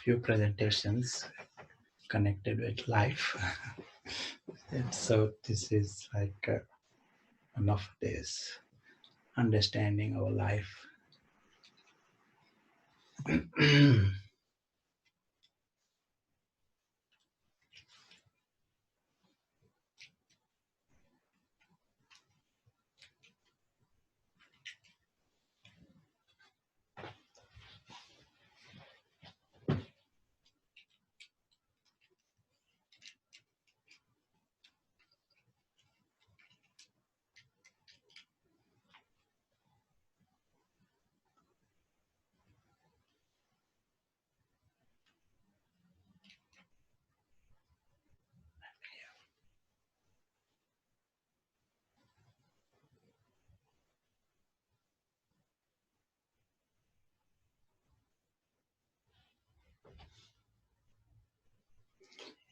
few presentations connected with life. And so this is like one of this understanding our life.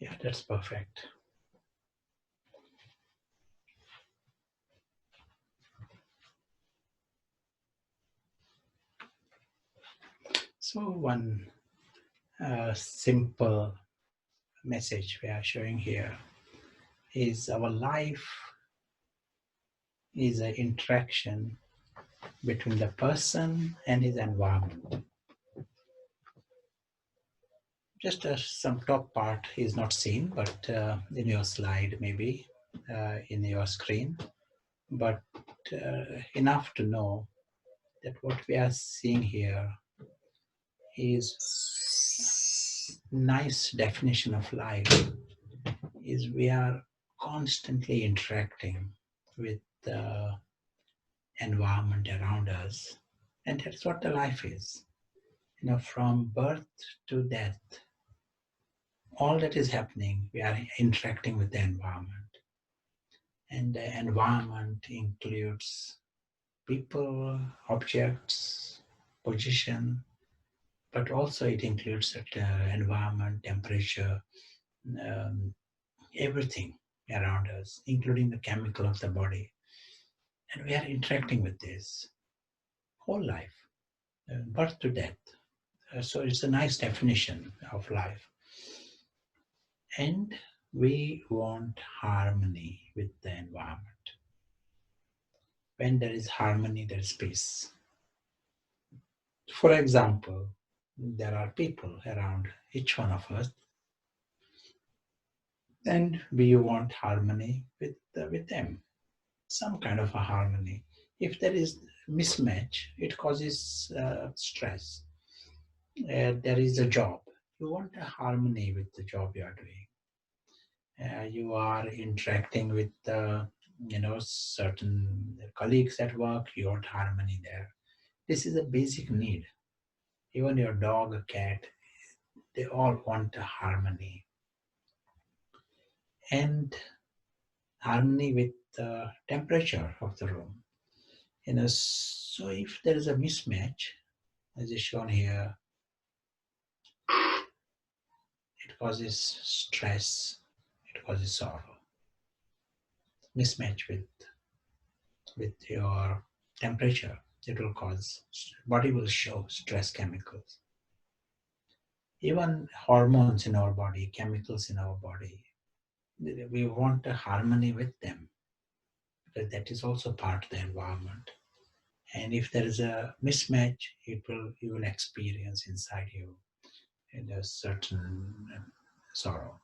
Yeah, that's perfect. So one simple message we are showing here is our life is an interaction between the person and his environment. Just some top part is not seen, but in your slide maybe, in your screen, but enough to know that what we are seeing here is nice definition of life is we are constantly interacting with the environment around us, and that's what the life is. From birth to death, all that is happening, we are interacting with the environment. And the environment includes people, objects, position, but also it includes the environment, temperature, um, everything around us, including the chemical of the body. And we are interacting with this whole life, birth to death. So it's a nice definition of life. And we want harmony with the environment. When there is harmony, there is peace. For example, there are people around each one of us, and we want harmony with them, some kind of a harmony. If there is mismatch, it causes stress. There is a job. You want a harmony with the job you are doing. You are interacting with certain colleagues at work. You want harmony there. This is a basic need. Even your dog, a cat, they all want a harmony. And harmony with the temperature of the room. So if there is a mismatch, as is shown here, it causes stress, it causes sorrow. Mismatch with your temperature, it will cause, body will show stress chemicals. Even hormones in our body, chemicals in our body, we want a harmony with them, because that is also part of the environment. And if there is a mismatch, you will experience inside you a certain sorrow.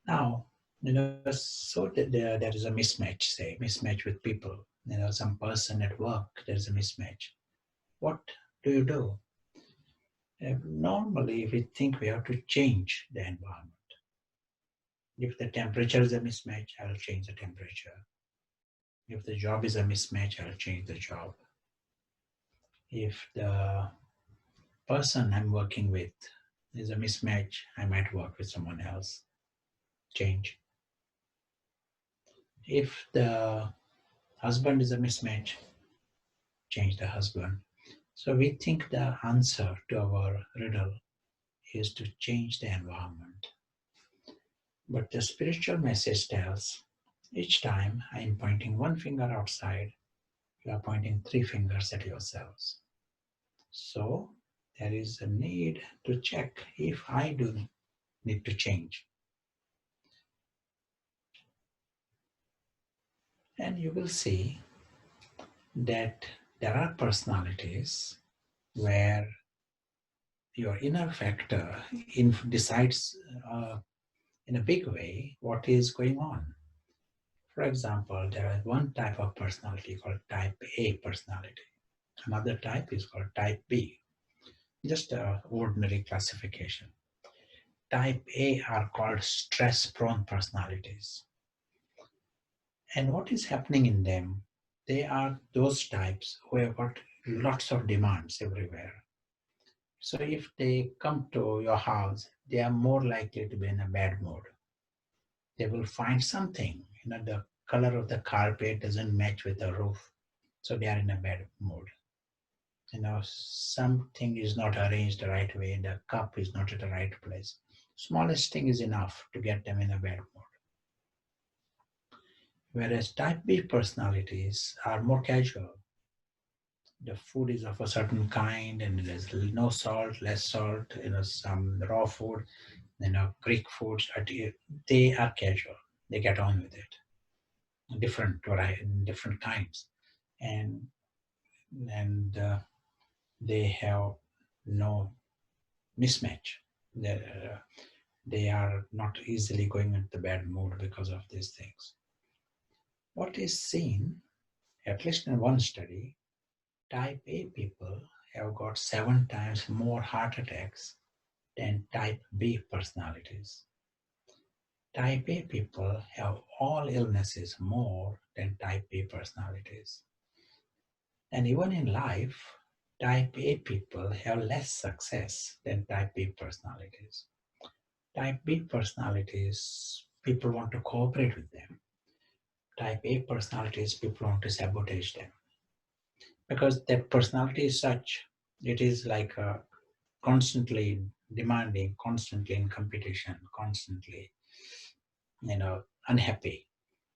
Now, so that there is a mismatch, say, mismatch with people. Some person at work, there's a mismatch. What do you do? Normally, we think we have to change the environment. If the temperature is a mismatch, I'll change the temperature. If the job is a mismatch, I'll change the job. If the person I'm working with is a mismatch, I might work with someone else. Change. If the husband is a mismatch, change the husband. So we think the answer to our riddle is to change the environment. But the spiritual message tells, each time I am pointing one finger outside, you are pointing three fingers at yourselves. So there is a need to check if I do need to change. And you will see that there are personalities where your inner factor decides in a big way what is going on. For example, there is one type of personality called type A personality. Another type is called type B, just a ordinary classification. Type A are called stress-prone personalities. And what is happening in them? They are those types who have got lots of demands everywhere. So if they come to your house, they are more likely to be in a bad mood. They will find something, the color of the carpet doesn't match with the roof, so they are in a bad mood. Something is not arranged the right way, the cup is not at the right place. Smallest thing is enough to get them in a bad mood. Whereas type B personalities are more casual. The food is of a certain kind and there's no salt, less salt, some raw food, Greek foods, they are casual. They get on with it. Different variety, different kinds. And they have no mismatch. They are not easily going into the bad mood because of these things. What is seen, at least in one study, type A people have got 7 times more heart attacks than type B personalities. Type A people have all illnesses more than type B personalities. And even in life, type A people have less success than type B personalities. Type B personalities, people want to cooperate with them. Type A personalities, people want to sabotage them. Because that personality is such, it is like constantly demanding, constantly in competition, constantly, unhappy.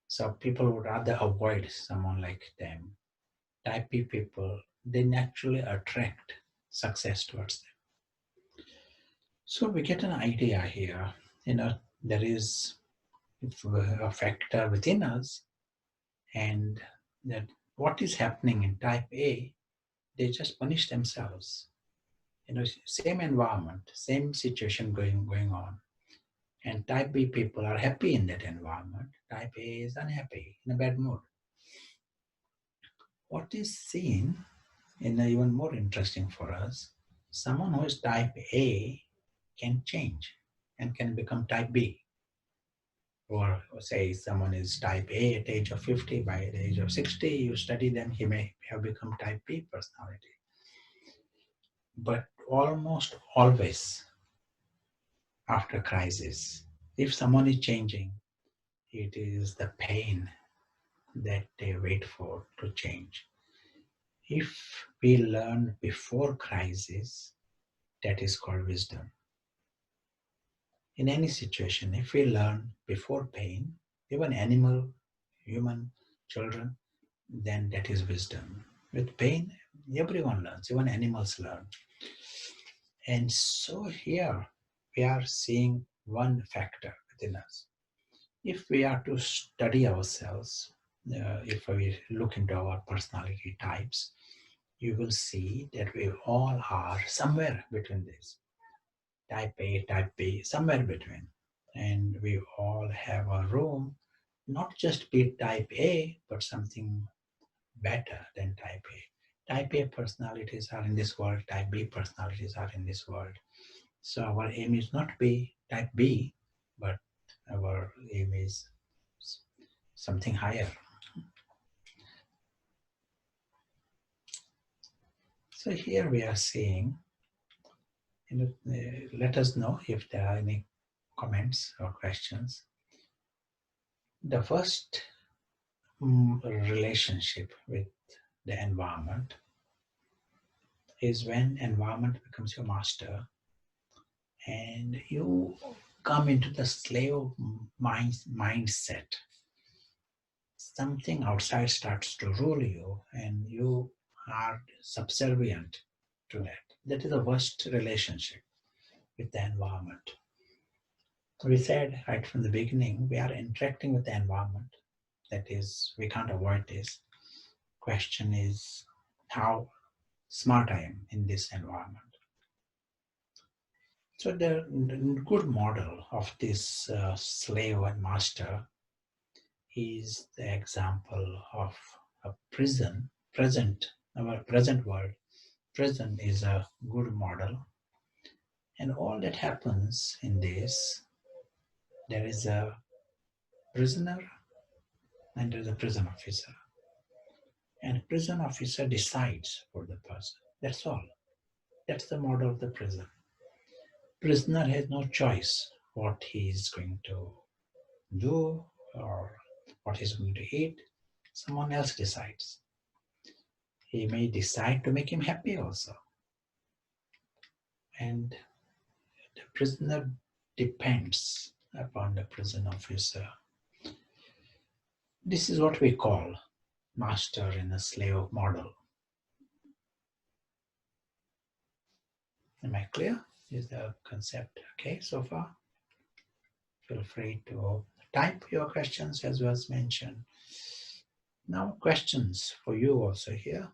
So people would rather avoid someone like them. Type B people, they naturally attract success towards them. So we get an idea here, there is a factor within us, and that what is happening in type A, they just punish themselves. Same environment, same situation going on. And type B people are happy in that environment. Type A is unhappy, in a bad mood. What is seen in even more interesting for us, someone who is type A can change and can become type B. Or say someone is type A at the age of 50, by the age of 60, you study them, he may have become type B personality. But almost always after crisis, if someone is changing, it is the pain that they wait for to change. If we learn before crisis, that is called wisdom. In any situation, if we learn before pain, even animal, human, children, then that is wisdom. With pain, everyone learns, even animals learn. And so here we are seeing one factor within us. If we are to study ourselves, if we look into our personality types, you will see that we all are somewhere between this. Type A, type B, somewhere between. And we all have a room, not just be type A, but something better than type A. Type A personalities are in this world, type B personalities are in this world. So our aim is not be type B, but our aim is something higher. So here we are seeing, let us know if there are any comments or questions. The first relationship with the environment is when environment becomes your master and you come into the slave mindset. Something outside starts to rule you and you are subservient to that. That is the worst relationship with the environment. We said right from the beginning, we are interacting with the environment. That is, we can't avoid this. Question is how smart I am in this environment. So the good model of this slave and master is the example of a prison, our present world. Prison is a good model. And all that happens in this, there is a prisoner and there is a prison officer. And prison officer decides for the person. That's all. That's the model of the prison. Prisoner has no choice what he is going to do or what he's going to eat. Someone else decides. He may decide to make him happy also. And the prisoner depends upon the prison officer. This is what we call master and a slave model. Am I clear? Is the concept okay so far? Feel free to type your questions as was mentioned. Now questions for you also here.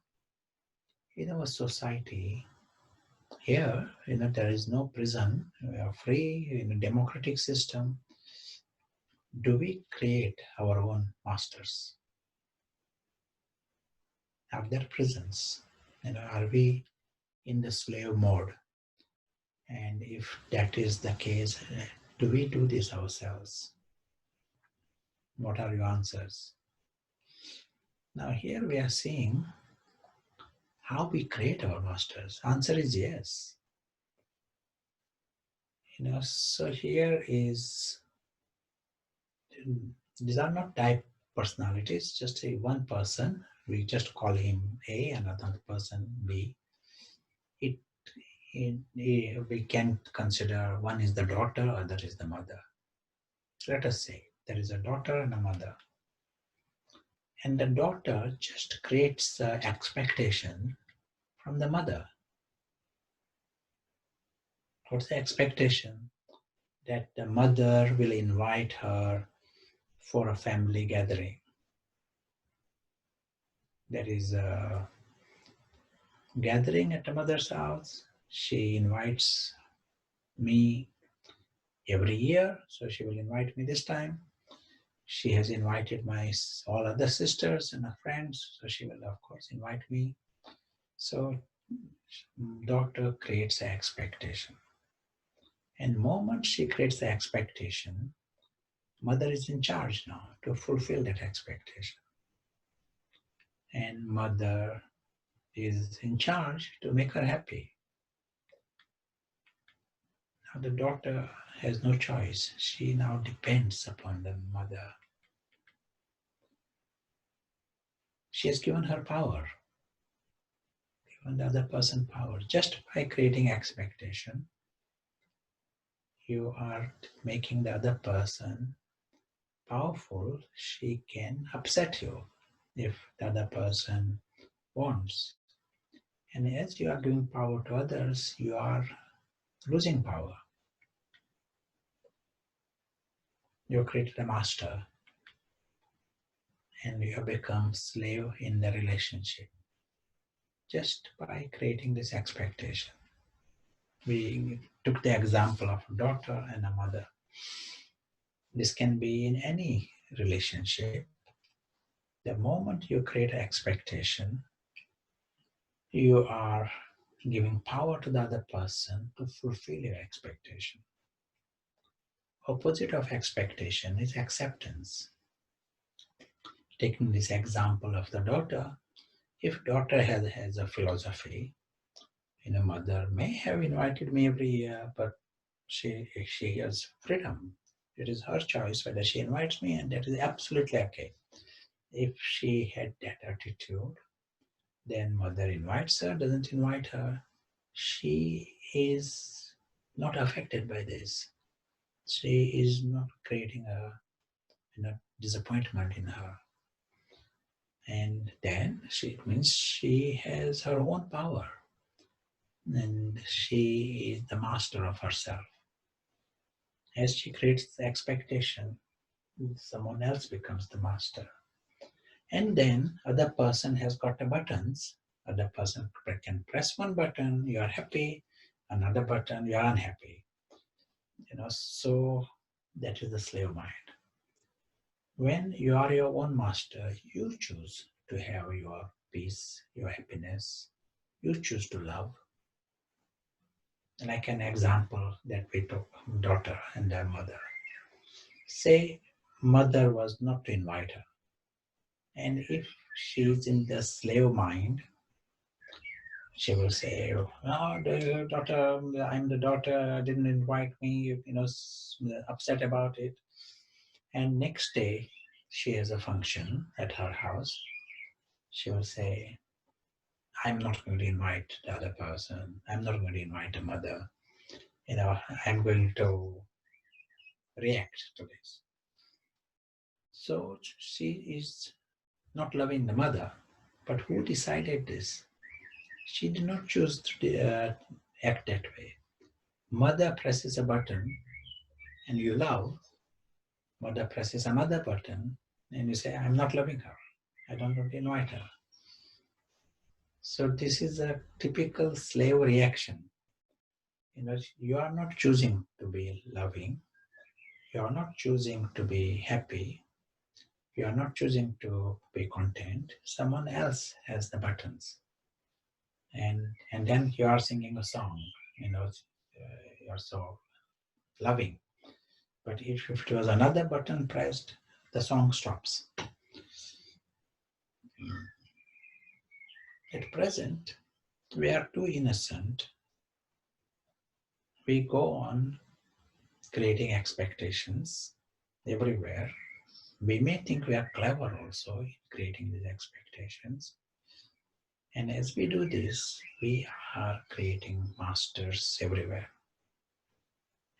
In our society, here, there is no prison. We are free in a democratic system. Do we create our own masters? Are there prisons? Are we in the slave mode? And if that is the case, do we do this ourselves? What are your answers? Now here we are seeing how we create our masters. Answer is yes. So here is, these are not type personalities, just one person. We just call him A, another person B. We can consider one is the daughter, other is the mother. Let us say there is a daughter and a mother. And the daughter just creates expectation from the mother. What's the expectation? That the mother will invite her for a family gathering. There is a gathering at the mother's house. She invites me every year, so she will invite me this time. She has invited my all other sisters and her friends, so she will of course invite me. So daughter creates the expectation. And the moment she creates the expectation, mother is in charge now to fulfill that expectation. And mother is in charge to make her happy. Now the daughter has no choice. She now depends upon the mother. She has given her power, given the other person power. Just by creating expectation, you are making the other person powerful. She can upset you if the other person wants. And as you are giving power to others, you are losing power. You created a master and you have become slave in the relationship just by creating this expectation. We took the example of a daughter and a mother. This can be in any relationship. The moment you create an expectation, you are giving power to the other person to fulfill your expectation. Opposite of expectation is acceptance. Taking this example of the daughter, if daughter has a philosophy, mother may have invited me every year, but she has freedom. It is her choice whether she invites me, and that is absolutely okay. If she had that attitude, then mother invites her, doesn't invite her. She is not affected by this. She is not creating a disappointment in her. And then it means she has her own power. and she is the master of herself. As she creates the expectation, someone else becomes the master. And then other person has got the buttons. Other person can press one button, you are happy, another button, you are unhappy. So that is the slave mind. When you are your own master, you choose to have your peace, your happiness. You choose to love. Like an example that we took, daughter and their mother. Say mother was not to invite her. And if she is in the slave mind, she will say, "Oh, the daughter, I'm the daughter, didn't invite me," upset about it. And next day, she has a function at her house. She will say, "I'm not going to invite the other person. I'm not going to invite the mother. I'm going to react to this." So she is not loving the mother. But who decided this? She did not choose to act that way. Mother presses a button and you love. Mother presses another button and you say, "I'm not loving her. I don't want to invite her." So this is a typical slave reaction. You are not choosing to be loving. You are not choosing to be happy. You are not choosing to be content. Someone else has the buttons. And then you are singing a song, you're so loving. But if it was another button pressed, the song stops. At present, we are too innocent. We go on creating expectations everywhere. We may think we are clever also in creating these expectations. And as we do this, we are creating masters everywhere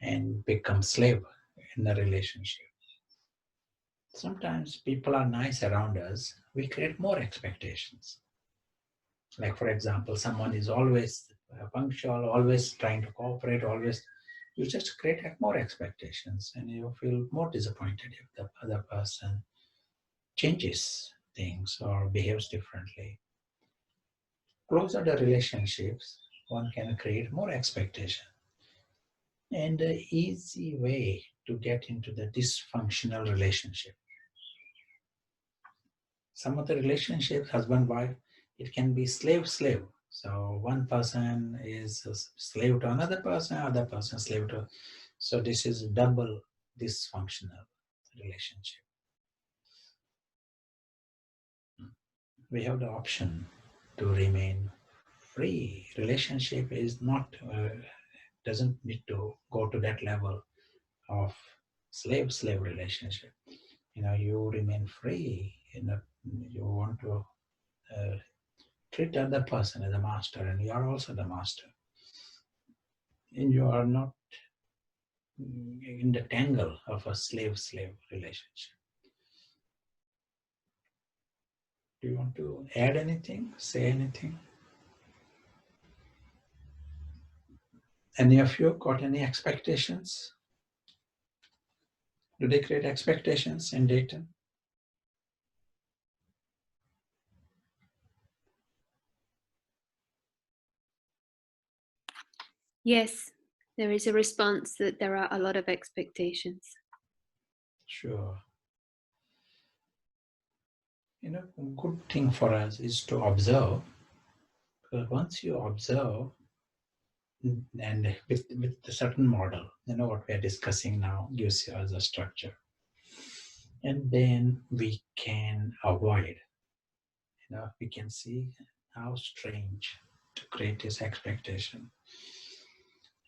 and become slave in the relationship. Sometimes people are nice around us, we create more expectations. Like, for example, someone is always punctual, always trying to cooperate, always, you just create more expectations and you feel more disappointed if the other person changes things or behaves differently. Closer the relationships, one can create more expectation. And the easy way to get into the dysfunctional relationship. Some of the relationships, husband wife, it can be slave slave. So one person is a slave to another person, other person slave to. So this is double dysfunctional relationship. We have the option to remain free. Relationship is not doesn't need to go to that level of slave slave relationship. You remain free. You want to uh, treat the other person as a master, and you are also the master. And you are not in the tangle of a slave slave relationship. Do you want to add anything? Say anything? Any of you got any expectations? Do they create expectations in dating? Yes, there is a response that there are a lot of expectations. Sure. Good thing for us is to observe. Because once you observe, and with a certain model, what we are discussing now gives us a structure. And then we can avoid, we can see how strange to create this expectation.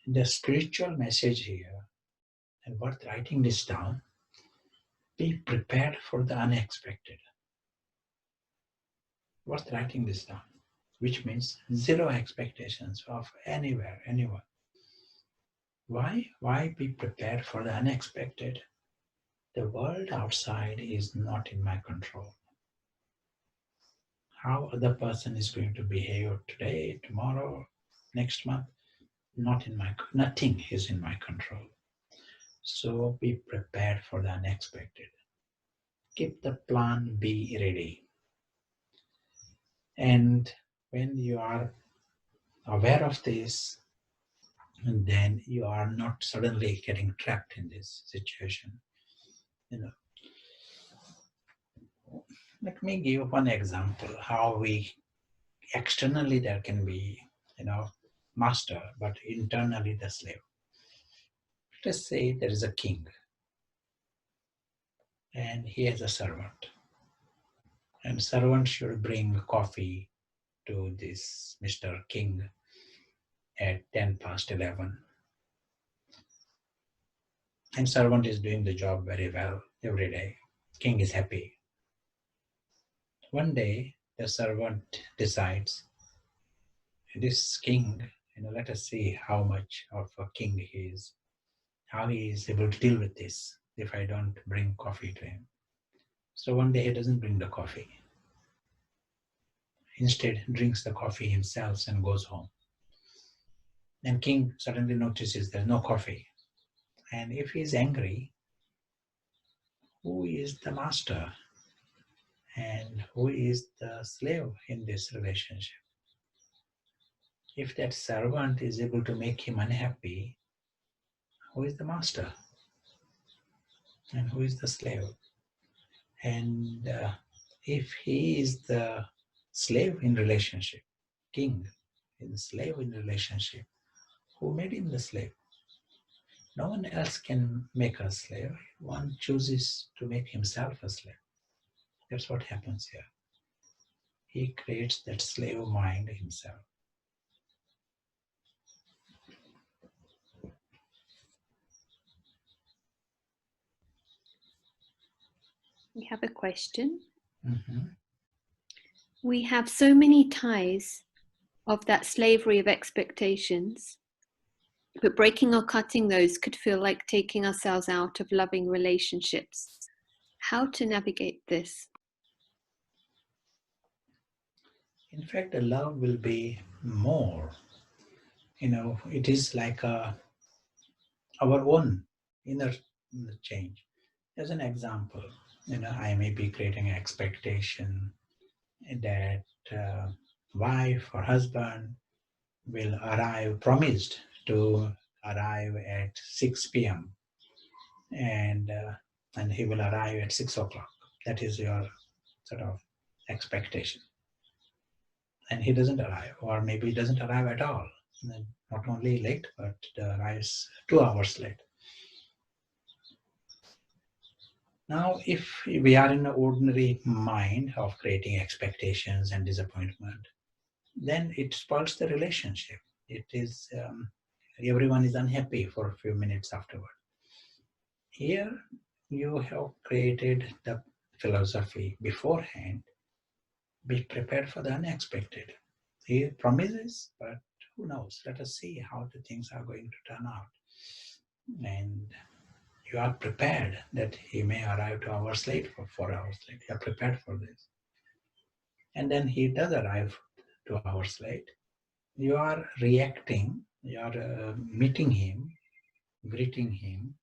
The spiritual message here, and worth writing this down, be prepared for the unexpected. Worth writing this down, which means zero expectations of anywhere, anyone. Why? Why be prepared for the unexpected? The world outside is not in my control. How other person is going to behave today, tomorrow, next month, nothing is in my control. So be prepared for the unexpected. Keep the plan B ready. And when you are aware of this, and then you are not suddenly getting trapped in this situation. You know, let me give one example how we externally there can be, master, but internally the slave. Let's say there is a king and he has a servant, and servant should bring coffee to this Mr. King at 10 past 11. And servant is doing the job very well every day. King is happy. One day the servant decides, this king, let us see how much of a king he is, how he is able to deal with this if I don't bring coffee to him. So one day he doesn't bring the coffee. Instead, drinks the coffee himself and goes home. And king suddenly notices there's no coffee. And if he is angry, who is the master and who is the slave in this relationship? If that servant is able to make him unhappy, who is the master and who is the slave? And if he is the slave in relationship, king is slave in relationship, who made him the slave? No one else can make us slave. One chooses to make himself a slave. That's what happens here. He creates that slave mind himself. We have a question. Mm-hmm. We have so many ties of that slavery of expectations, but breaking or cutting those could feel like taking ourselves out of loving relationships. How to navigate this? In fact, the love will be more. It is like our own inner change. As an example, I may be creating an expectation that wife or husband will promised to arrive at 6 p.m. And he will arrive at 6 o'clock. That is your sort of expectation. And he doesn't arrive, or maybe he doesn't arrive at all. And not only late, but arrives 2 hours late. Now, if we are in an ordinary mind of creating expectations and disappointment, then it spoils the relationship. It is everyone is unhappy for a few minutes afterward. Here, you have created the philosophy beforehand. Be prepared for the unexpected. He promises, but who knows? Let us see how the things are going to turn out. And you are prepared that he may arrive 2 hours late or 4 hours late. You are prepared for this. And then he does arrive 2 hours late. You are reacting, you are meeting him, greeting him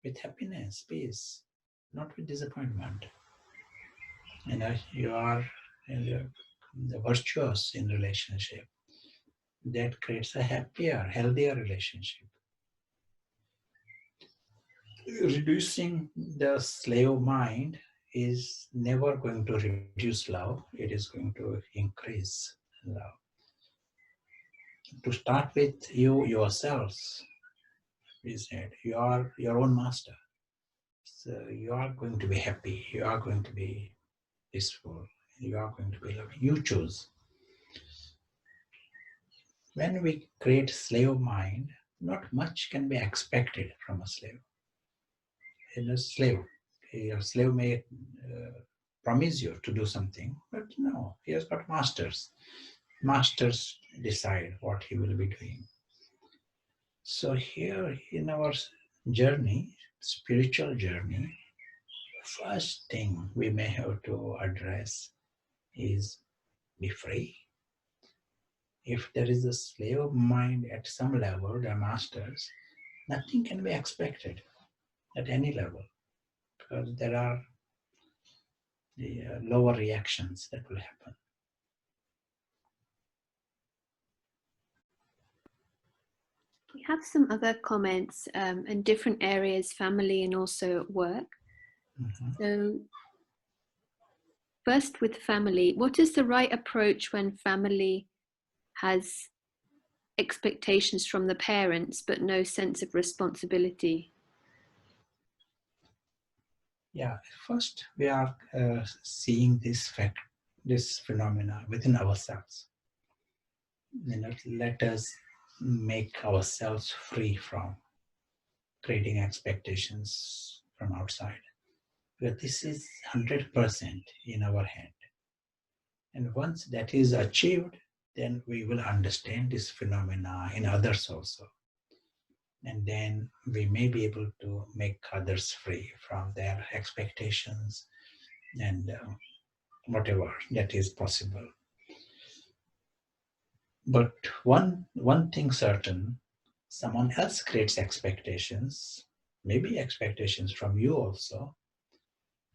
with happiness, peace, not with disappointment. You are the virtuous in relationship. That creates a happier, healthier relationship. Reducing the slave mind is never going to reduce love. It is going to increase love. To start with, you yourselves, we said, you are your own master. So you are going to be happy. You are going to be peaceful. You are going to be loving. You choose. When we create slave mind, not much can be expected from a slave. In a slave may promise you to do something, but no, he has got masters. Masters decide what he will be doing. So here in our journey, spiritual journey, first thing we may have to address is be free. If there is a slave mind at some level, the masters, nothing can be expected at any level, because there are the lower reactions that will happen. We have some other comments in different areas, family and also at work. Mm-hmm. So first with family, what is the right approach when family has expectations from the parents but no sense of responsibility? Yeah, first we are seeing this phenomena within ourselves. Let us make ourselves free from creating expectations from outside. But this is 100% in our hand. And once that is achieved, then we will understand this phenomena in others also. And then we may be able to make others free from their expectations and whatever that is possible. But one thing certain, someone else creates expectations, maybe expectations from you also.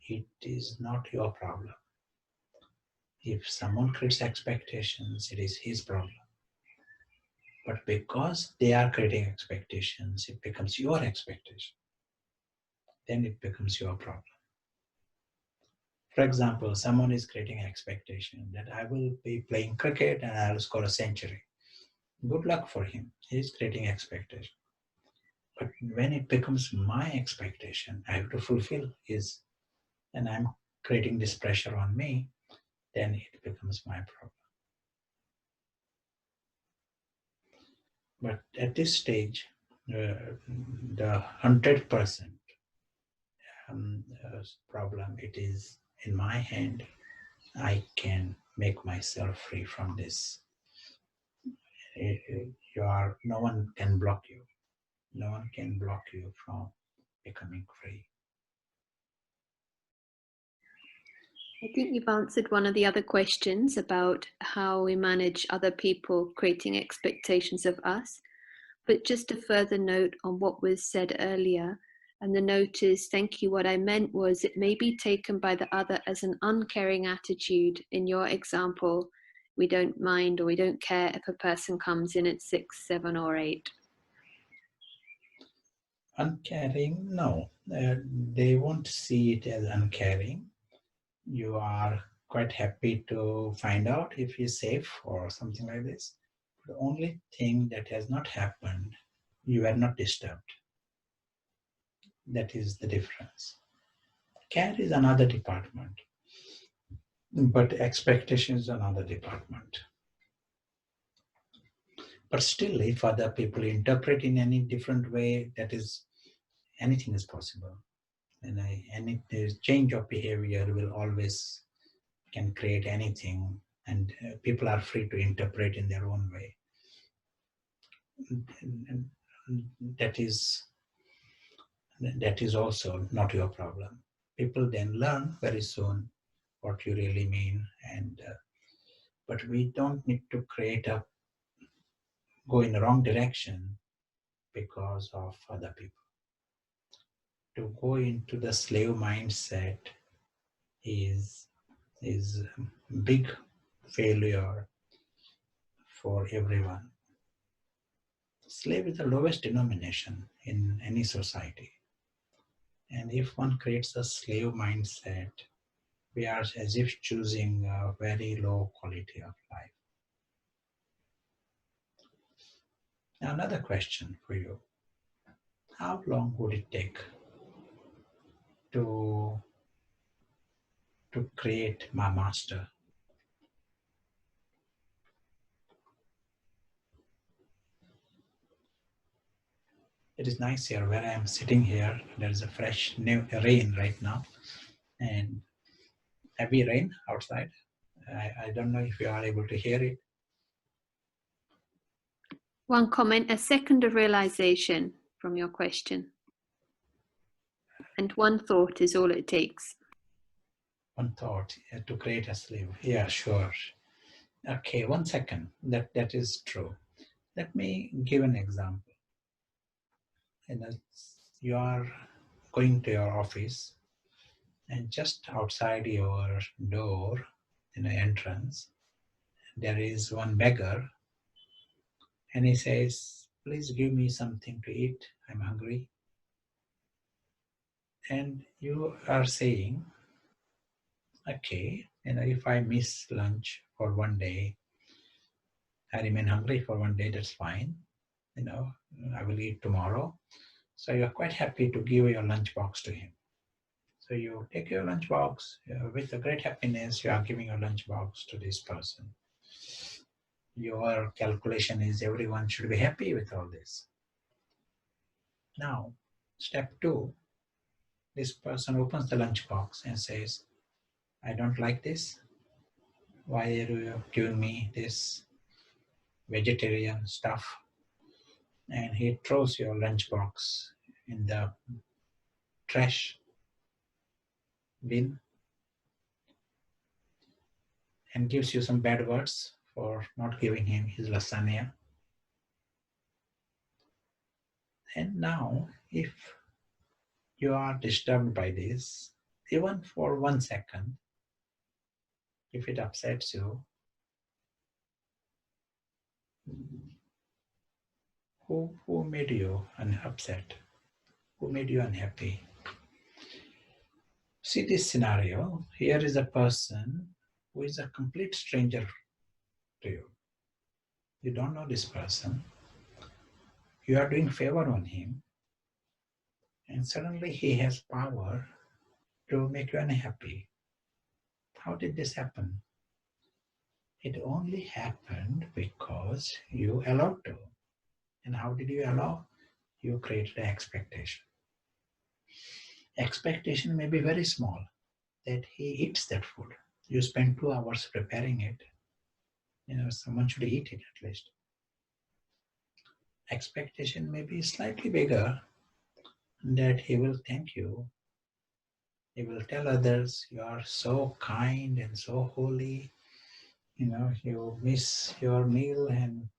It is not your problem. If someone creates expectations, it is his problem. But because they are creating expectations, it becomes your expectation. Then it becomes your problem. For example, someone is creating an expectation that I will be playing cricket and I will score a century. Good luck for him. He is creating expectation. But when it becomes my expectation, I have to fulfill his, and I'm creating this pressure on me, then it becomes my problem. But at this stage, the 100% problem, it is in my hand. I can make myself free from this. No one can block you. No one can block you from becoming free. I think you've answered one of the other questions about how we manage other people creating expectations of us. But just a further note on what was said earlier, and the note is, thank you. What I meant was it may be taken by the other as an uncaring attitude. In your example, we don't mind or we don't care if a person comes in at 6, 7, or 8. Uncaring, no. They won't see it as uncaring. You are quite happy to find out if he's safe or something like this. The only thing that has not happened, you were not disturbed. That is the difference. Care is another department, but expectation is another department. But still, if other people interpret in any different way, that is, anything is possible. And any change of behavior will always can create anything, and people are free to interpret in their own way. And that is also not your problem. People then learn very soon what you really mean, and but we don't need to go in the wrong direction because of other people. To go into the slave mindset is big failure for everyone. Slave is the lowest denomination in any society. And if one creates a slave mindset, we are as if choosing a very low quality of life. Now, another question for you. How long would it take to create my master? It is nice here where I am sitting here. There is a fresh new rain right now, and heavy rain outside. I don't know if you are able to hear it. One comment, a second of realization from your question. And one thought is all it takes. One thought to create a slave. Yeah, sure. Okay, 1 second. That is true. Let me give an example. You know, you are going to your office, and just outside your door, in the entrance, there is one beggar, and he says, "Please give me something to eat. I'm hungry." And you are saying, "Okay, if I miss lunch for one day, I remain hungry for one day. That's fine. You know, I will eat tomorrow." So you are quite happy to give your lunch box to him. So you take your lunch box with a great happiness. You are giving your lunch box to this person. Your calculation is everyone should be happy with all this. Now, step two, this person opens the lunch box and says, "I don't like this. Why are you giving me this vegetarian stuff?" And he throws your lunch box in the trash bin and gives you some bad words for not giving him his lasagna. And now, if you are disturbed by this, even for 1 second, if it upsets you, who made you upset? Who made you unhappy? See this scenario. Here is a person who is a complete stranger to you. You don't know this person. You are doing favor on him, and suddenly he has power to make you unhappy. How did this happen? It only happened because you allowed to. And how did you allow? You created an expectation. Expectation may be very small, that he eats that food. You spend 2 hours preparing it. Someone should eat it at least. Expectation may be slightly bigger, that he will thank you. He will tell others, "You are so kind and so holy. You miss your meal and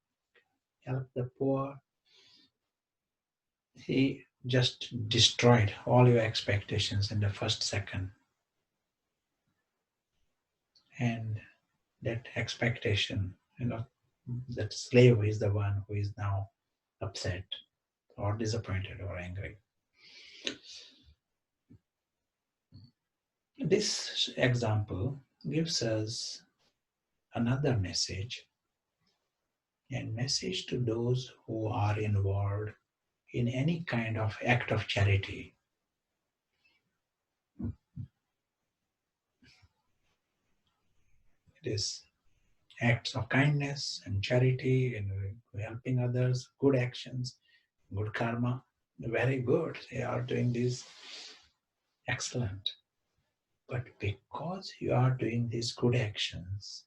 help the poor." He just destroyed all your expectations in the first second. And that expectation, that slave is the one who is now upset or disappointed or angry. This example gives us another message, and message to those who are involved in any kind of act of charity. It is acts of kindness and charity and helping others, good actions, good karma. Very good. They are doing this excellent. But because you are doing these good actions,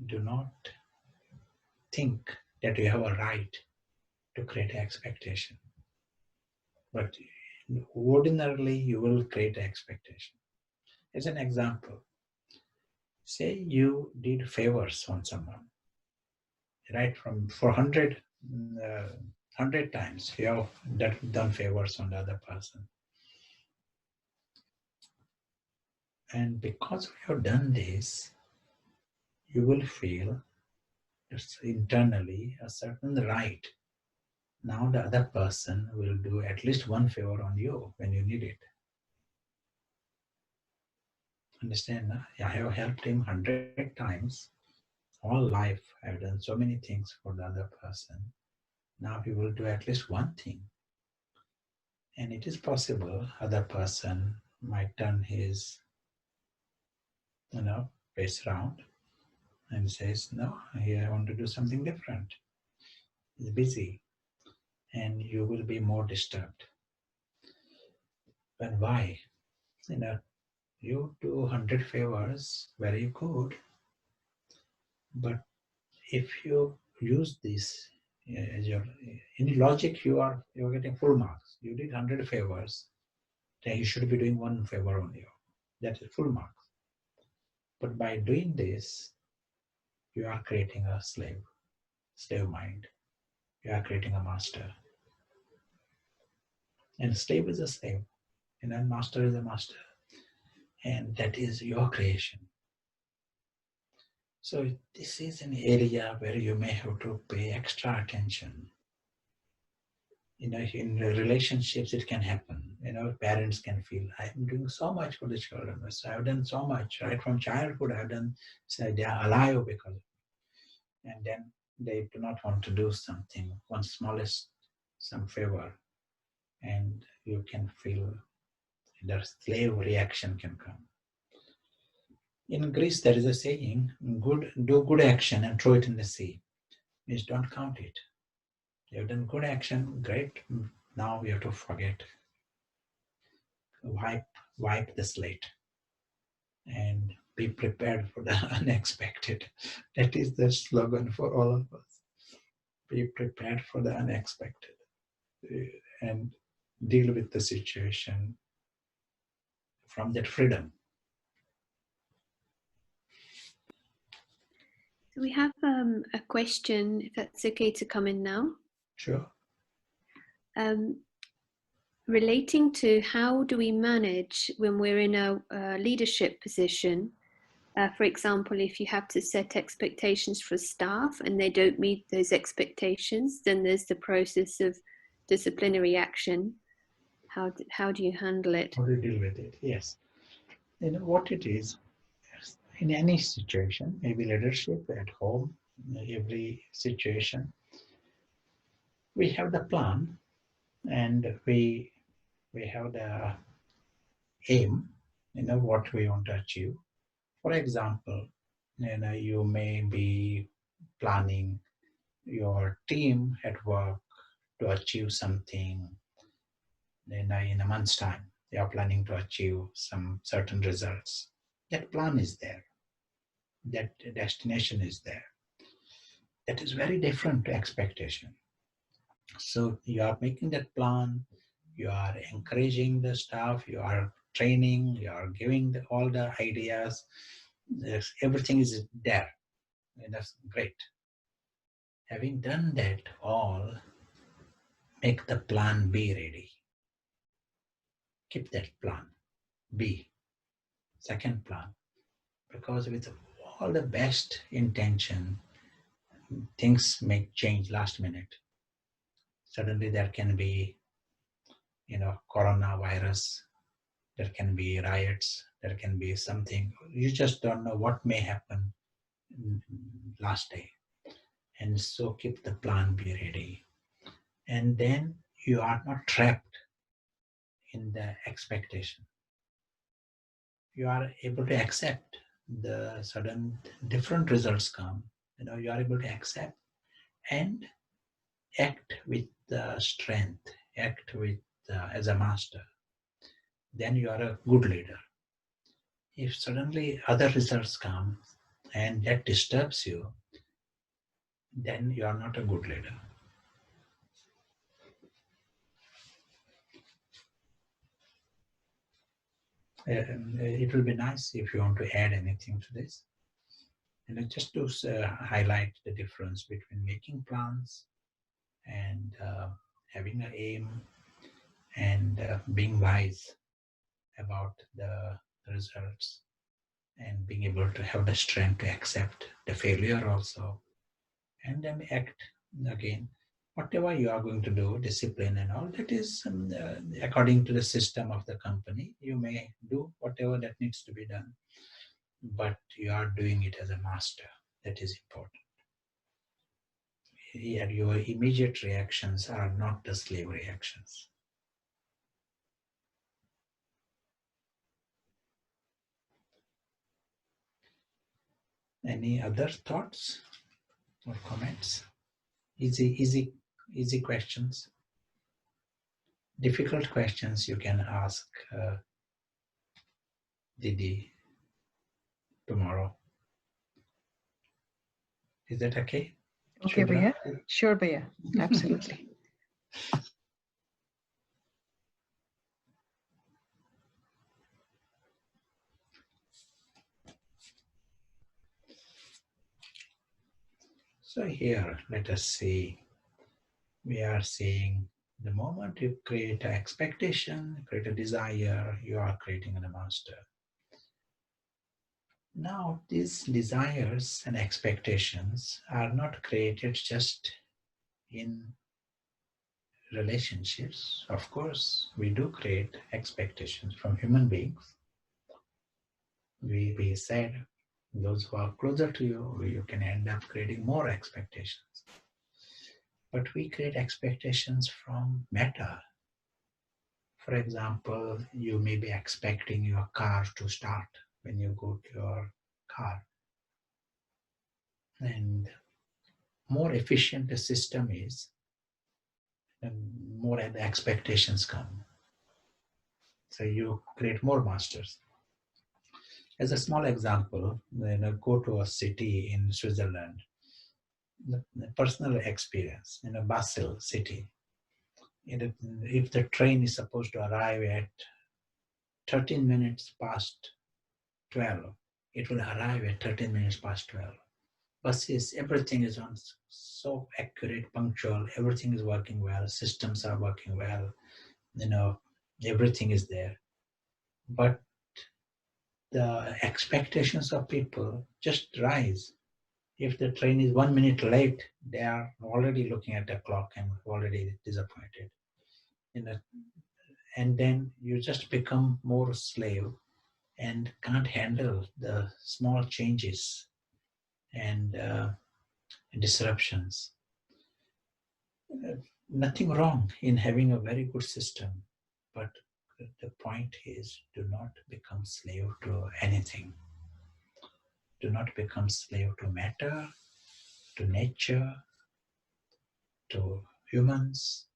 do not think that you have a right to create an expectation. But ordinarily, you will create an expectation. As an example, say you did favors on someone, right? From for 100 times, you have done favors on the other person. And because you have done this, you will feel it's internally a certain right. Now the other person will do at least one favor on you when you need it. Understand? I have helped him 100 times. All life I've done so many things for the other person. Now he will do at least one thing. And it is possible other person might turn his face around and says, "No, I want to do something different." He's busy, and you will be more disturbed. But why? You know, you do 100 favors, very good. But if you use this as your in logic, you're getting full marks. You did 100 favors, then you should be doing one favor on you. That is full marks. But by doing this, you are creating a slave mind. You are creating a master. And a slave is a slave, and a master is a master. And that is your creation. So this is an area where you may have to pay extra attention. In relationships, it can happen. Parents can feel, I'm doing so much for the children. So I've done so much, right from childhood. I've done, so they are alive because, and then they do not want to do something, one smallest, some favor, and you can feel the slave reaction can come. In Greece, there is a saying, do good action and throw it in the sea. Means don't count it. You've done good action, great. Now we have to forget. Wipe the slate and be prepared for the unexpected. That is the slogan for all of us. Be prepared for the unexpected and deal with the situation from that freedom. So we have a question, if that's okay to come in now. Sure. Relating to how do we manage when we're in a leadership position. For example, if you have to set expectations for staff and they don't meet those expectations, then there's the process of disciplinary action. How do you handle it? How do you deal with it? Yes. What it is, in any situation, maybe leadership at home, every situation, we have the plan and we have the aim, what we want to achieve. For example, you may be planning your team at work to achieve something. In a month's time, they are planning to achieve some certain results. That plan is there. That destination is there. That is very different to expectation. So you are making that plan, you are encouraging the staff, you are training, you are giving all the ideas. Everything is there. And that's great. Having done that all, make the plan B ready. Keep that plan B, second plan. Because with all the best intention, things may change last minute. Suddenly there can be, coronavirus, there can be riots, there can be something. You just don't know what may happen last day. And so keep the plan B ready. And then you are not trapped in the expectation. You are able to accept the sudden different results come. You are able to accept and act with strength, act with as a master. Then you are a good leader. If suddenly other results come and that disturbs you, then you are not a good leader. It will be nice if you want to add anything to this. Just to highlight the difference between making plans and having an aim and being wise about the results and being able to have the strength to accept the failure also and then act again. Whatever you are going to do, discipline and all, that is according to the system of the company. You may do whatever that needs to be done, but you are doing it as a master. That is important. Your immediate reactions are not the slave reactions. Any other thoughts or comments? Easy questions. Difficult questions you can ask Didi tomorrow. Is that okay? Okay, Bhaiya. Sure, Bhaiya. Absolutely. So here, let us see. We are seeing the moment you create an expectation, create a desire, you are creating a master. Now, these desires and expectations are not created just in relationships. Of course, we do create expectations from human beings. We said those who are closer to you, you can end up creating more expectations. But we create expectations from matter. For example, you may be expecting your car to start when you go to your car. And more efficient the system is, and more the expectations come. So you create more masters. As a small example, when I go to a city in Switzerland, the personal experience in a Basel city, if the train is supposed to arrive at 13 minutes past 12, it will arrive at 13 minutes past 12. Buses, everything is on so accurate, punctual, everything is working well, systems are working well, everything is there. But the expectations of people just rise. If the train is 1 minute late, they are already looking at the clock and already disappointed. And then you just become more slave and can't handle the small changes and disruptions. Nothing wrong in having a very good system, but the point is, do not become slave to anything. Do not become slave to matter, to nature, to humans,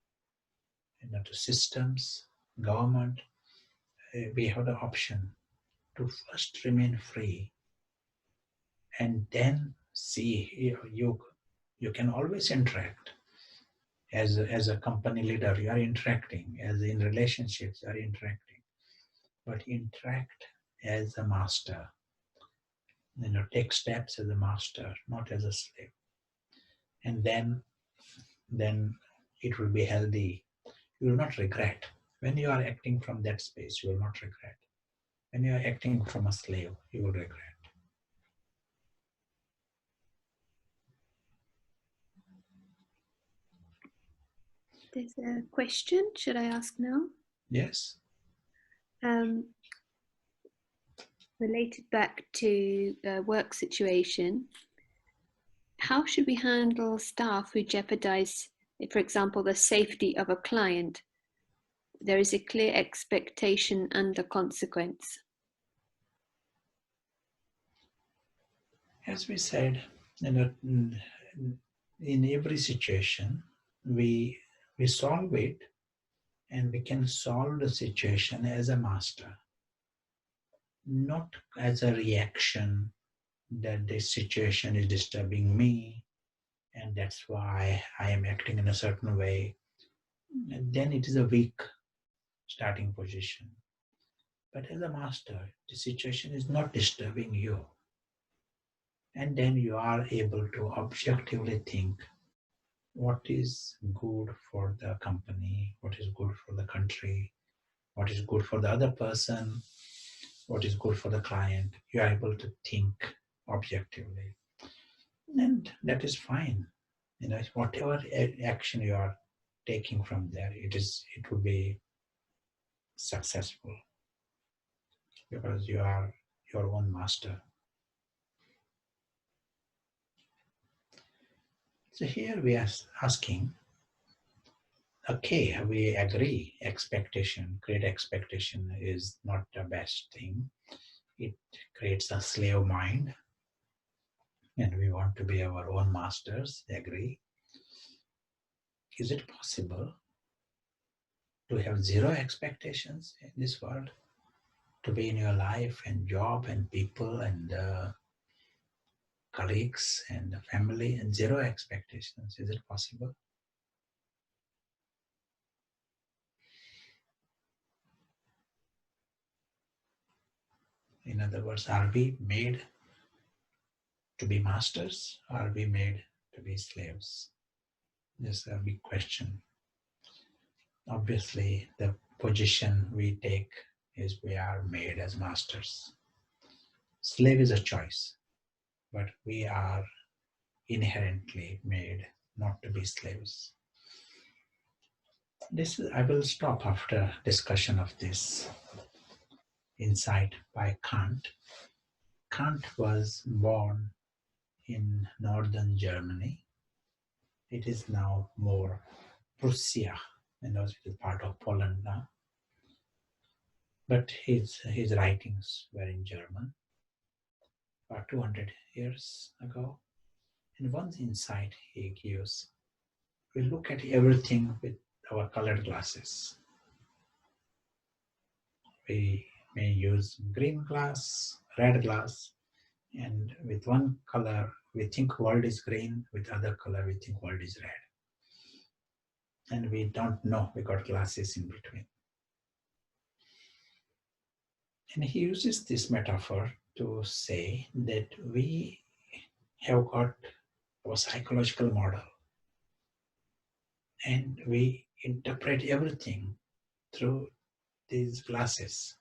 to systems, government. We have the option to first remain free and then see. You can always interact as a company leader. You are interacting as in relationships. You are interacting, but interact as a master. Take steps as a master, not as a slave, and then it will be healthy. You will not regret. When you are acting from that space, you will not regret. When you are acting from a slave, you will regret. There's a question. Should I ask now? Yes. Related back to the work situation, how should we handle staff who jeopardize, for example, the safety of a client? There is a clear expectation and a consequence. As we said, in every situation, we solve it, and we can solve the situation as a master, not as a reaction that this situation is disturbing me, and that's why I am acting in a certain way. And then it is a weak starting position. But as a master, the situation is not disturbing you. And then you are able to objectively think what is good for the company, what is good for the country, what is good for the other person, what is good for the client. You are able to think objectively. And that is fine. Whatever action you are taking from there, it will be successful because you are your own master. So here we are asking, okay, we agree, great expectation is not the best thing. It creates a slave mind, and we want to be our own masters, agree. Is it possible to have zero expectations in this world? To be in your life and job and people and colleagues and family and zero expectations. Is it possible? In other words, are we made to be masters? Or are we made to be slaves? This is a big question. Obviously, the position we take is we are made as masters. Slave is a choice, but we are inherently made not to be slaves. I will stop after discussion of this insight by Kant. Kant was born in northern Germany. It is now more Prussia, and also it is part of Poland now. But his writings were in German about 200 years ago. And one insight he gives, we look at everything with our colored glasses. We may use green glass, red glass, and with one color we think world is green, with other color we think world is red. And we don't know, we got glasses in between. And he uses this metaphor to say that we have got a psychological model and we interpret everything through these glasses.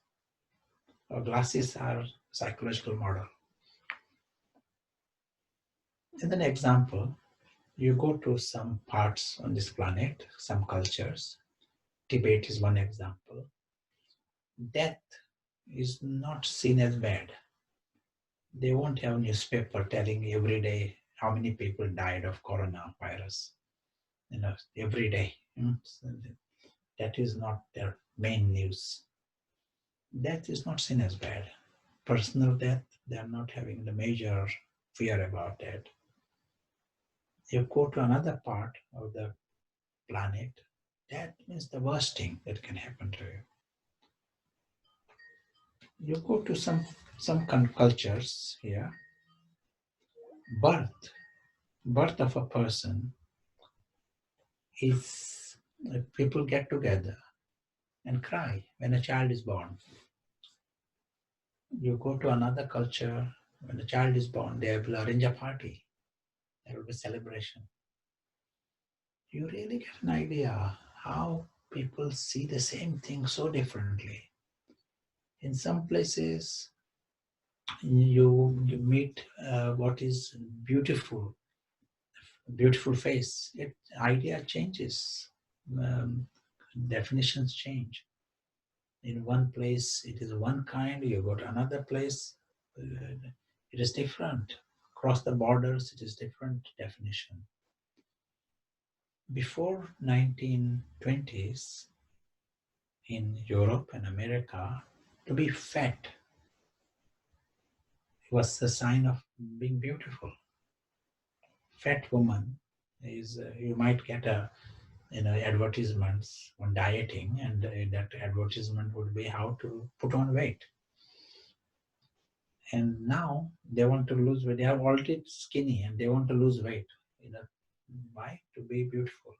Our glasses are psychological model. As an example, you go to some parts on this planet, some cultures. Tibet is one example. Death is not seen as bad. They won't have a newspaper telling every day how many people died of coronavirus. Every day. So that is not their main news. Death is not seen as bad. Personal death, they are not having the major fear about that. You go to another part of the planet, that means the worst thing that can happen to you. You go to some cultures here, birth of a person is, people get together and cry when a child is born. You go to another culture, when a child is born, they will arrange a party. There will be celebration. You really get an idea how people see the same thing so differently. In some places, you meet what is beautiful face. Idea changes, definitions change. In one place, it is one kind. You go to another place, it is different. Across the borders, it is different definition. Before 1920s, in Europe and America, to be fat was a sign of being beautiful. Fat woman is, you might get advertisements on dieting, and that advertisement would be how to put on weight. And now they want to lose weight. They are already skinny and they want to lose weight. Why? To be beautiful.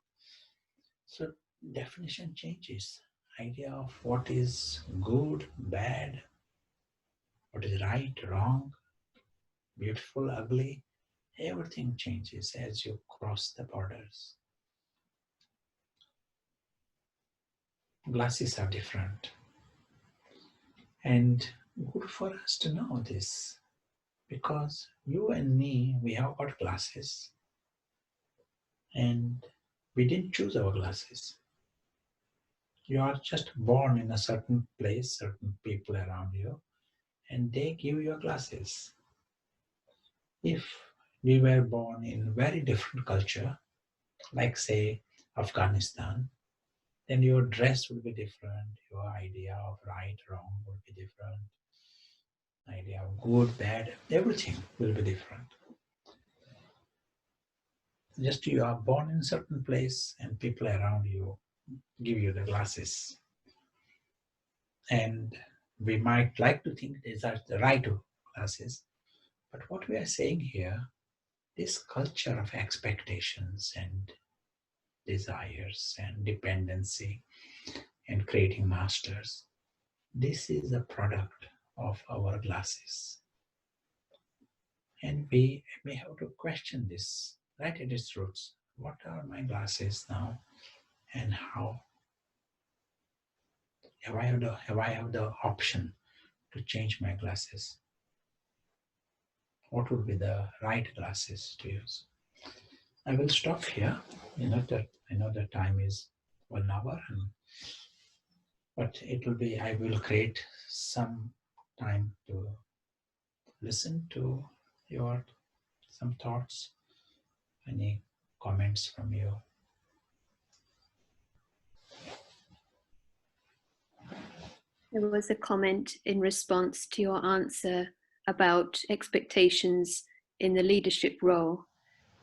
So definition changes. Idea of what is good, bad, what is right, wrong, beautiful, ugly, everything changes as you cross the borders. Glasses are different. And good for us to know this, because you and me, we have got glasses and we didn't choose our glasses. You are just born in a certain place, certain people around you, and they give you glasses. If we were born in very different culture, like say Afghanistan, then your dress would be different, your idea of right, wrong would be different, idea of good, bad, everything will be different. Just you are born in a certain place and people around you give you the glasses. And we might like to think these are the right glasses, but what we are saying here, this culture of expectations and desires and dependency and creating masters, this is a product of our glasses. And we may have to question this. right at its roots. What are my glasses now, and how have I have the option to change my glasses? What would be the right glasses to use? I will stop here. I know the time is 1 hour, but it will be. I will create some time to listen to your some thoughts, any comments from you. There was a comment in response to your answer about expectations in the leadership role.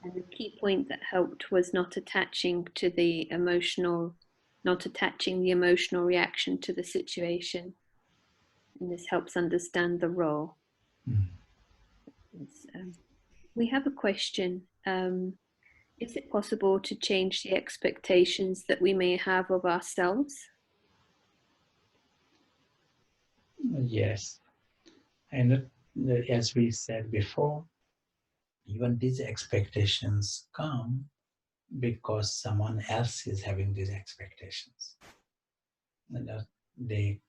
And the key point that helped was not attaching the emotional reaction to the situation. And this helps understand the role. We have a question. Is it possible to change the expectations that we may have of ourselves? Yes, and as we said before, even these expectations come because someone else is having these expectations. And they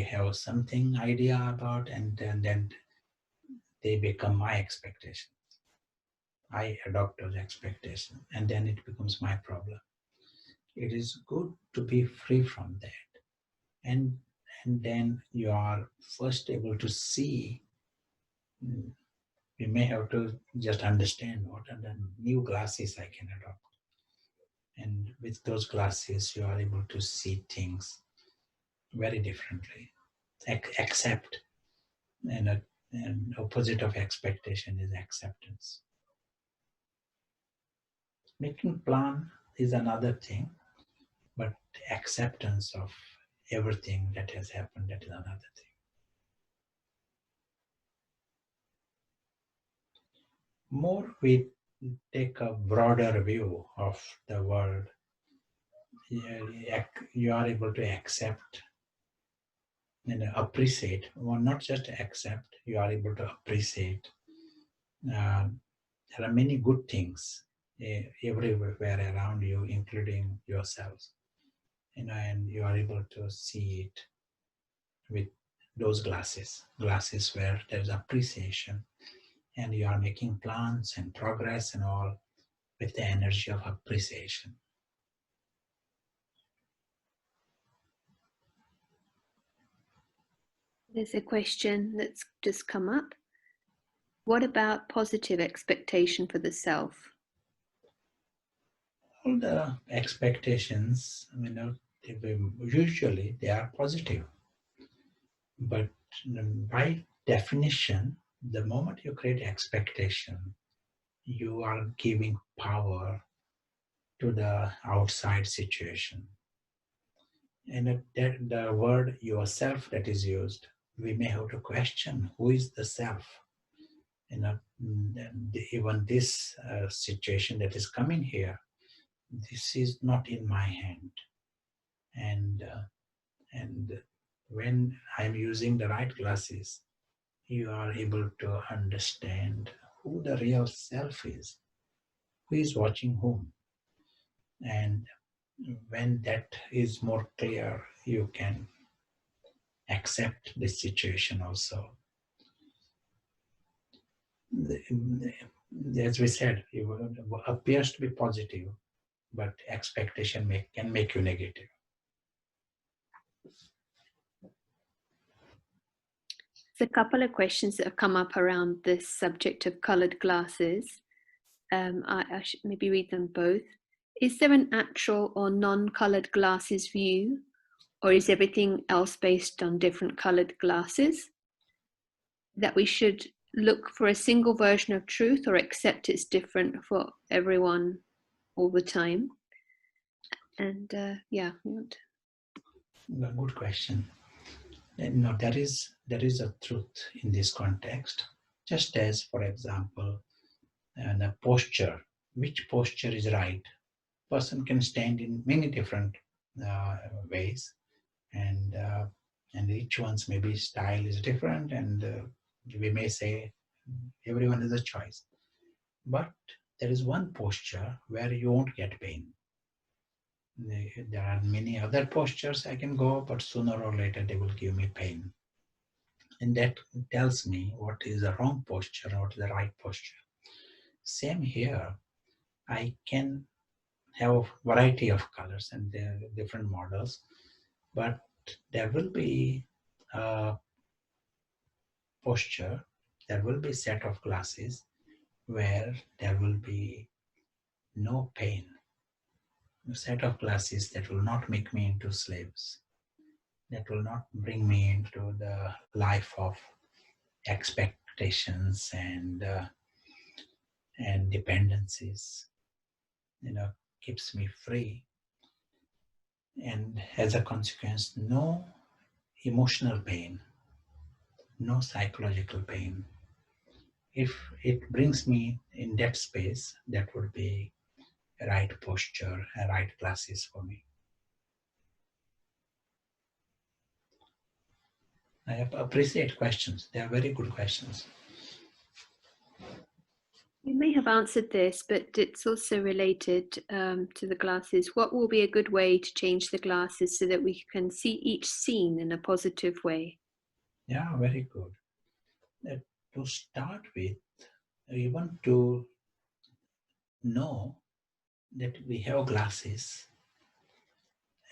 have something idea about, and then they become my expectation. I adopt those expectations, and then it becomes my problem. It is good to be free from that, and then you are first able to see. We may have to just understand what are the new glasses I can adopt, and with those glasses you are able to see things very differently. Accept, and an opposite of expectation is acceptance. Making plan is another thing, but acceptance of everything that has happened, that is another thing. More we take a broader view of the world, you are able to accept and appreciate, or not just accept, you are able to appreciate. There are many good things everywhere around you, including yourselves, and you are able to see it with those glasses where there's appreciation, and you are making plans and progress and all with the energy of appreciation. There's a question that's just come up. What about positive expectation for the self? All the expectations, usually they are positive, but by definition, the moment you create expectation, you are giving power to the outside situation. And the word yourself that is used, we may have to question who is the self. Even this situation that is coming here, this is not in my hand. And when I'm using the right glasses, you are able to understand who the real self is, who is watching whom. And when that is more clear, you can accept the situation also. As we said, it appears to be positive, but expectation can make you negative. There's a couple of questions that have come up around this subject of coloured glasses. I should maybe read them both. Is there an actual or non-coloured glasses view, or is everything else based on different coloured glasses? That we should look for a single version of truth or accept it's different for everyone all the time? And yeah. Good question. No, there is a truth in this context. Just as, for example, the posture, which posture is right? Person can stand in many different ways, and each one's maybe style is different, and we may say everyone is a choice. But there is one posture where you won't get pain. There are many other postures I can go, but sooner or later they will give me pain. And that tells me what is the wrong posture and what is the right posture. Same here. I can have a variety of colors and there are different models, but there will be a posture, there will be a set of glasses where there will be no pain. A set of glasses that will not make me into slaves, that will not bring me into the life of expectations and dependencies. Keeps me free, and as a consequence, no emotional pain, no psychological pain. If it brings me in that space, that would be a right posture, a right classes for me. I appreciate questions. They are very good questions. You may have answered this, but it's also related to the glasses. What will be a good way to change the glasses so that we can see each scene in a positive way? Yeah, very good. To start with, we want to know that we have glasses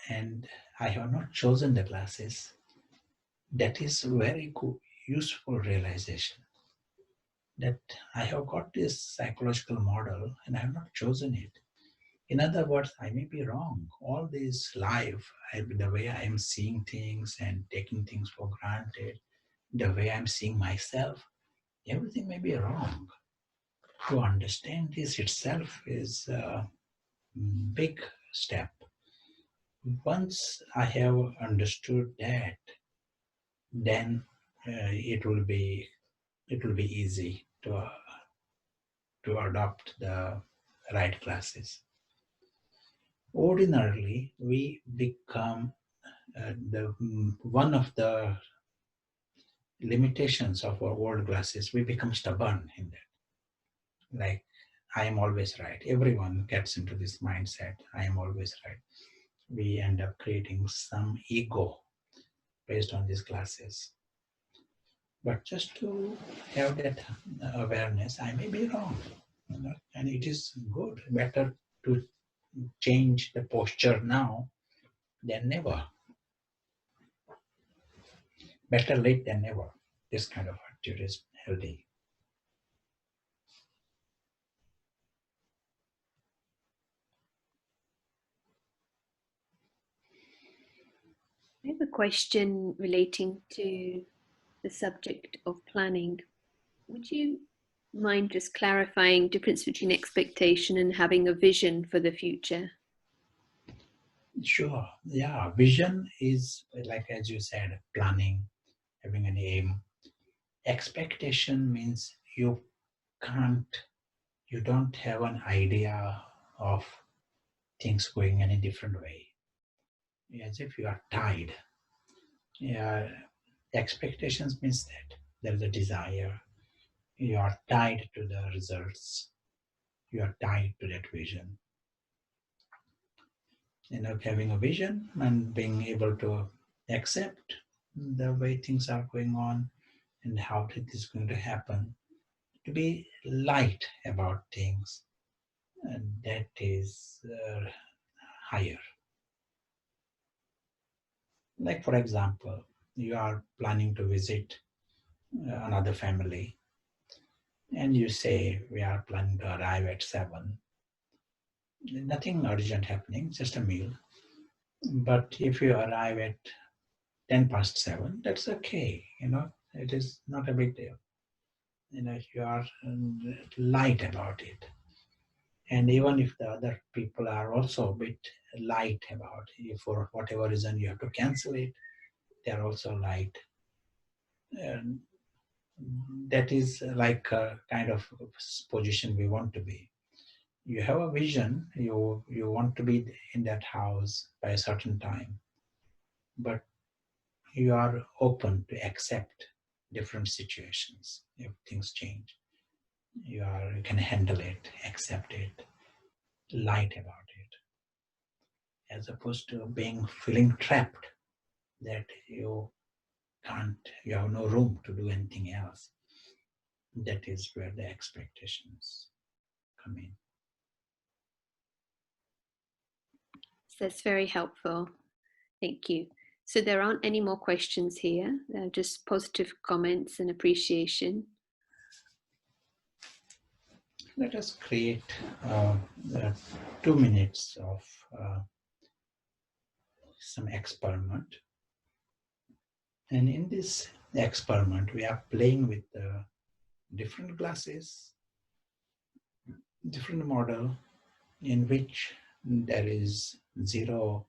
and I have not chosen the glasses. That is very good, useful realization that I have got this psychological model and I have not chosen it. In other words, I may be wrong. All this life, the way I am seeing things and taking things for granted, the way I'm seeing myself, everything may be wrong. To understand this itself is a big step. Once I have understood that, then it will be easy to adopt the right classes. Ordinarily, we become the one of the limitations of our old glasses. We become stubborn in that. Like, I am always right. Everyone gets into this mindset. I am always right. We end up creating some ego based on these classes. But just to have that awareness, I may be wrong. And it is good, better to change the posture now than never. Better late than never. This kind of attitude is healthy. I have a question relating to the subject of planning. Would you mind just clarifying the difference between expectation and having a vision for the future? Sure. Yeah. Vision is, like as you said, planning, having an aim. Expectation means you don't have an idea of things going any different way. As if you are tied. Yeah. Expectations means that there is a desire. You are tied to the results. You are tied to that vision. Having a vision and being able to accept the way things are going on and how it is going to happen, to be light about things, and that is higher. Like, for example, you are planning to visit another family and you say, we are planning to arrive at 7. Nothing urgent happening, just a meal. But if you arrive at 10 past 7, that's okay. It is not a big deal. You are light about it. And even if the other people are also a bit light about it, if for whatever reason you have to cancel it, they are also light. And that is like a kind of position we want to be. You have a vision, you want to be in that house by a certain time, but you are open to accept different situations if things change. You can handle it, accept it, light about it, as opposed to feeling trapped that you have no room to do anything else. That is where the expectations come in. That's very helpful. Thank you. So there aren't any more questions here. They're just positive comments and appreciation. Let us create 2 minutes of some experiment. And in this experiment, we are playing with different glasses, different model in which there is zero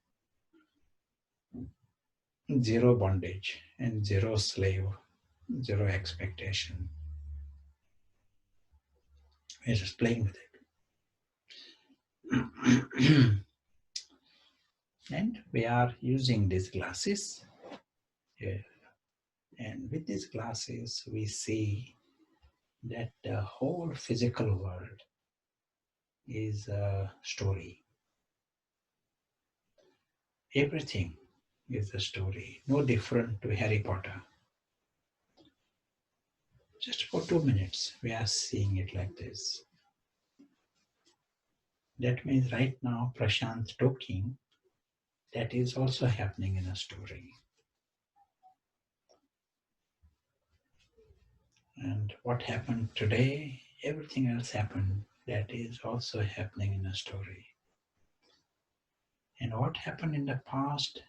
bondage and zero slave, zero expectation. We're just playing with it. And we are using these glasses. And with these glasses, we see that the whole physical world is a story. Everything is a story, no different to Harry Potter. Just for 2 minutes, we are seeing it like this. That means right now, Prashant talking, that is also happening in a story. And what happened today, everything else happened, that is also happening in a story. And what happened in the past,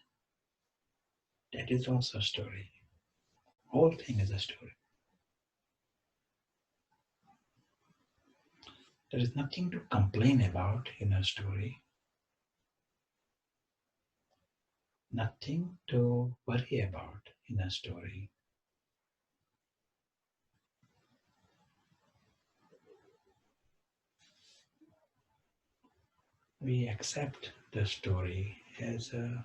that is also a story. Whole thing is a story. There is nothing to complain about in a story. Nothing to worry about in a story. We accept the story as an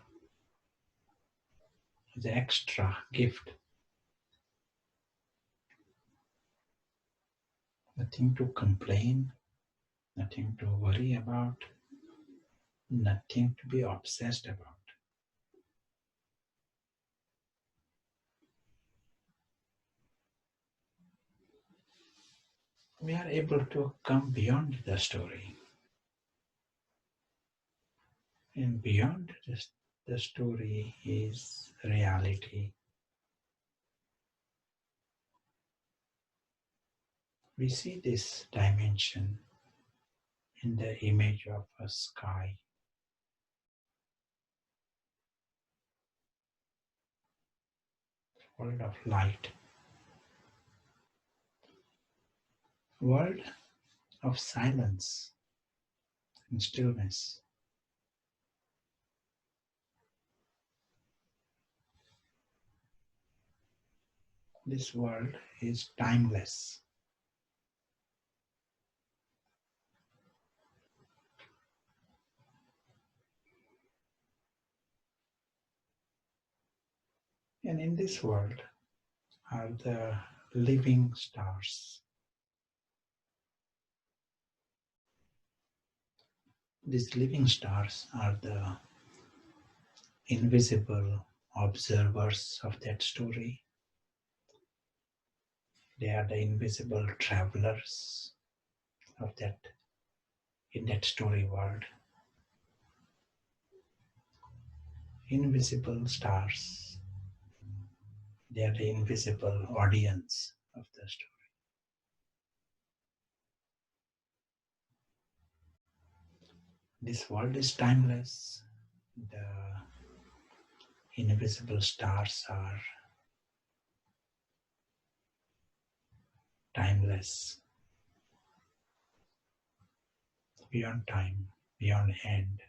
extra gift. Nothing to complain, nothing to worry about, nothing to be obsessed about. We are able to come beyond the story. And beyond the story is reality. We see this dimension in the image of a sky. World of light. World of silence and stillness. This world is timeless. And in this world are the living stars. These living stars are the invisible observers of that story. They are the invisible travelers of in that story world. Invisible stars. They are the invisible audience of the story. This world is timeless. The invisible stars are timeless, beyond time, beyond end.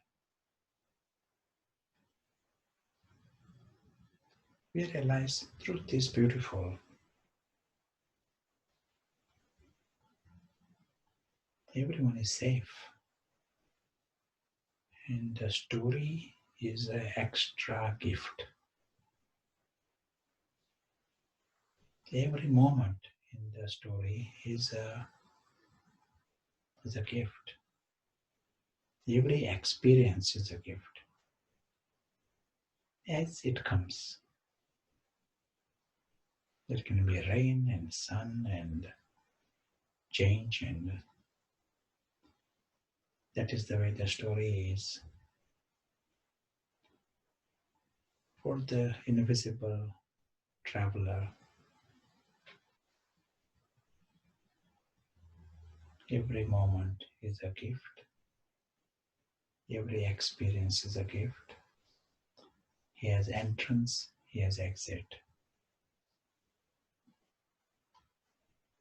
We realize truth is beautiful. Everyone is safe. And the story is an extra gift. Every moment in the story is a is a gift. Every experience is a gift. As it comes, there can be rain and sun and change, and that is the way the story is. For the invisible traveler, every moment is a gift. Every experience is a gift. He has entrance, he has exit.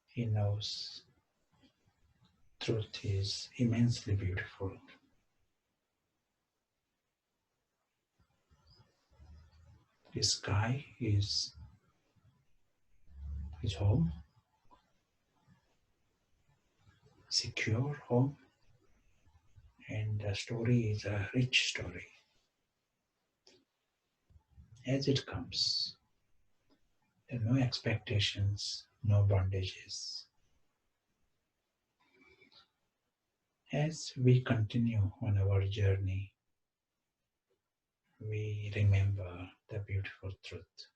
He knows truth is immensely beautiful. The sky is his home, secure home, and the story is a rich story. As it comes, there are no expectations, no bondages. As we continue on our journey, we remember the beautiful truth.